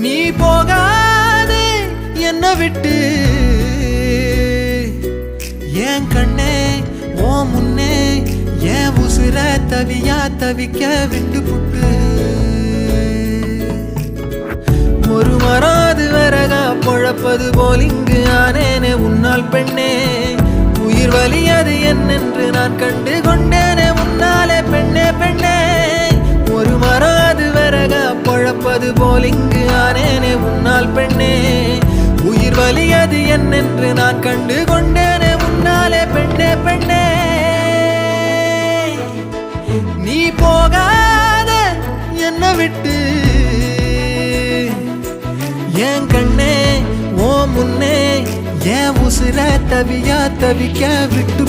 நீ போகாதே என்ன விட்டு என் கண்ணே ஓ முன்னே என் உசுர தவியா தவிக்க விட்டு புட்டு ஒரு மராது வரகா பொழப்பது போல் இங்கு ஆனேனே உன்னால் பெண்ணே உயிர் வலியது என்னென்று நான் கண்டு கொண்டேனே உன்னாலே பெண்ணே பெண்ணே ஒரு மராது வரகா பொழப்பது போல் இங்கு ஆனேனே உன்னால் பெண்ணே உயிர் வலியது என்னென்று நான் கண்டு கொண்டேனே உன்னாலே பெண்ணே பெண்ணே நீ போகாத என்ன விட்டு என் கண்ணே ஓ முன்னே என் உசுர தவியா தவிக்க விட்டு